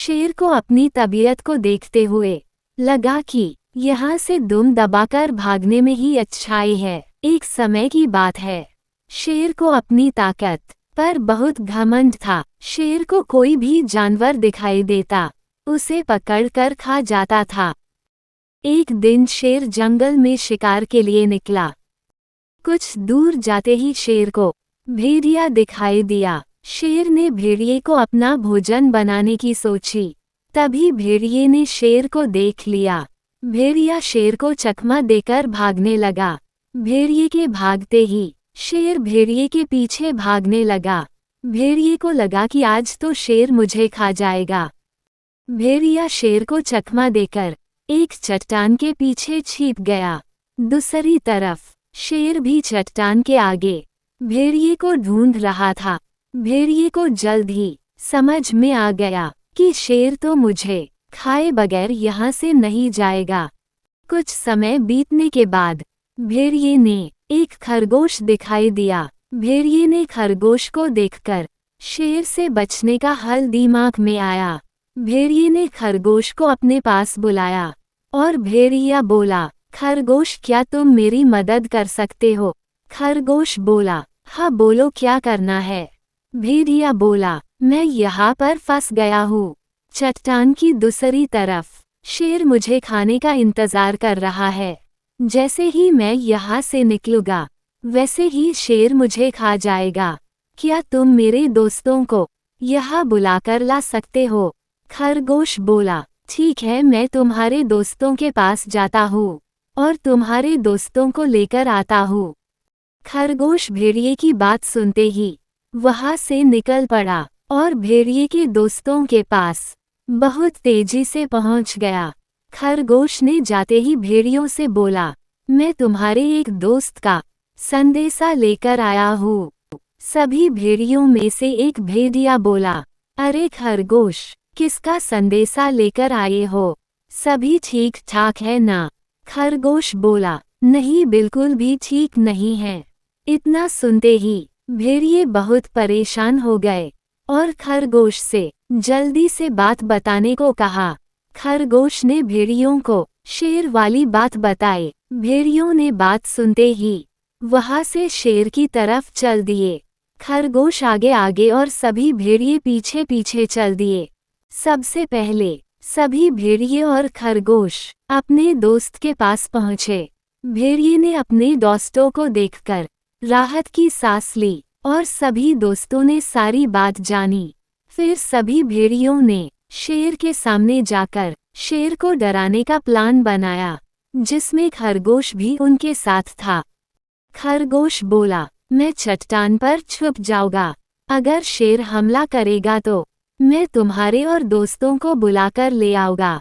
शेर को अपनी तबीयत को देखते हुए लगा कि यहाँ से दुम दबाकर भागने में ही अच्छाई है। एक समय की बात है, शेर को अपनी ताकत पर बहुत घमंड था। शेर को कोई भी जानवर दिखाई देता उसे पकड़कर खा जाता था। एक दिन शेर जंगल में शिकार के लिए निकला। कुछ दूर जाते ही शेर को भेड़िया दिखाई दिया। शेर ने भेड़िए को अपना भोजन बनाने की सोची। तभी भेड़िए ने शेर को देख लिया। भेड़िया शेर को चकमा देकर भागने लगा। भेड़िए के भागते ही शेर भेड़िए के पीछे भागने लगा। भेड़िए को लगा कि आज तो शेर मुझे खा जाएगा। भेड़िया शेर को चकमा देकर एक चट्टान के पीछे छिप गया। दूसरी तरफ शेर भी चट्टान के आगे भेड़िए को ढूंढ रहा था। भेड़िए को जल्द ही समझ में आ गया कि शेर तो मुझे खाए बगैर यहाँ से नहीं जाएगा। कुछ समय बीतने के बाद भेड़िए ने एक खरगोश दिखाई दिया। भेड़िए ने खरगोश को देखकर शेर से बचने का हल दिमाग में आया। भेड़िए ने खरगोश को अपने पास बुलाया और भेड़िया बोला, खरगोश क्या तुम मेरी मदद कर सकते हो? खरगोश बोला, हाँ बोलो क्या करना है? भेड़िया बोला, मैं यहाँ पर फंस गया हूँ। चट्टान की दूसरी तरफ शेर मुझे खाने का इंतजार कर रहा है। जैसे ही मैं यहाँ से निकलूंगा वैसे ही शेर मुझे खा जाएगा। क्या तुम मेरे दोस्तों को यहाँ बुलाकर ला सकते हो? खरगोश बोला, ठीक है मैं तुम्हारे दोस्तों के पास जाता हूँ और तुम्हारे दोस्तों को लेकर आता हूँ। खरगोश भेड़िए की बात सुनते ही वहाँ से निकल पड़ा और भेड़िए के दोस्तों के पास बहुत तेजी से पहुँच गया। खरगोश ने जाते ही भेड़ियों से बोला, मैं तुम्हारे एक दोस्त का संदेशा लेकर आया हूँ। सभी भेड़ियों में से एक भेड़िया बोला, अरे खरगोश, किसका संदेशा लेकर आए हो? सभी ठीक ठाक है ना? खरगोश बोला, नहीं बिल्कुल भी ठीक नहीं है। इतना सुनते ही भेड़िए बहुत परेशान हो गए और खरगोश से जल्दी से बात बताने को कहा। खरगोश ने भेड़ियों को शेर वाली बात बताई। भेड़ियों ने बात सुनते ही वहाँ से शेर की तरफ चल दिए। खरगोश आगे आगे और सभी भेड़िए पीछे पीछे चल दिए। सबसे पहले सभी भेड़िए और खरगोश अपने दोस्त के पास पहुँचे। भेड़िए ने अपने दोस्तों को देखकर राहत की सांस ली और सभी दोस्तों ने सारी बात जानी। फिर सभी भेड़ियों ने शेर के सामने जाकर शेर को डराने का प्लान बनाया, जिसमें खरगोश भी उनके साथ था। खरगोश बोला, मैं चट्टान पर छुप जाऊंगा। अगर शेर हमला करेगा तो मैं तुम्हारे और दोस्तों को बुलाकर ले आऊंगा।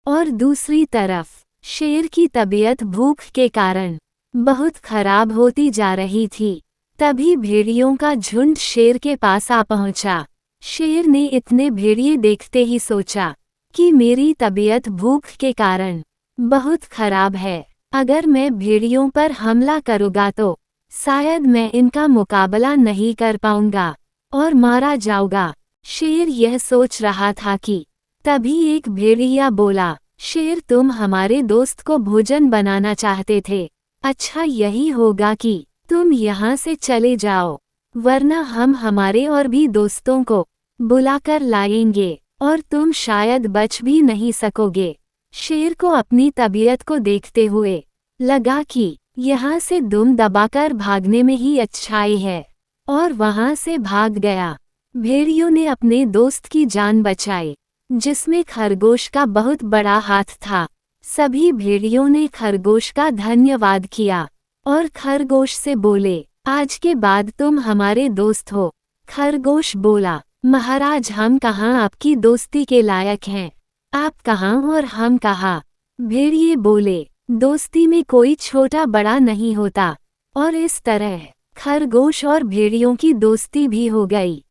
और दूसरी तरफ शेर की तबीयत भूख के कारण बहुत खराब होती जा रही थी। तभी भेड़ियों का झुंड शेर के पास आ पहुंचा। शेर ने इतने भेड़िए देखते ही सोचा कि मेरी तबीयत भूख के कारण बहुत खराब है। अगर मैं भेड़ियों पर हमला करूँगा तो शायद मैं इनका मुकाबला नहीं कर पाऊंगा और मारा जाऊंगा। शेर यह सोच रहा था कि तभी एक भेड़िया बोला, शेर तुम हमारे दोस्त को भोजन बनाना चाहते थे। अच्छा यही होगा कि तुम यहाँ से चले जाओ, वरना हम हमारे और भी दोस्तों को बुलाकर लाएंगे और तुम शायद बच भी नहीं सकोगे। शेर को अपनी तबीयत को देखते हुए लगा कि यहाँ से दुम दबाकर भागने में ही अच्छाई है और वहाँ से भाग गया। भेड़ियों ने अपने दोस्त की जान बचाई, जिसमें खरगोश का बहुत बड़ा हाथ था। सभी भेड़ियों ने खरगोश का धन्यवाद किया और खरगोश से बोले, आज के बाद तुम हमारे दोस्त हो। खरगोश बोला, महाराज हम कहाँ आपकी दोस्ती के लायक हैं? आप कहाँ और हम कहाँ? भेड़िए बोले, दोस्ती में कोई छोटा बड़ा नहीं होता। और इस तरह खरगोश और भेड़ियों की दोस्ती भी हो गई।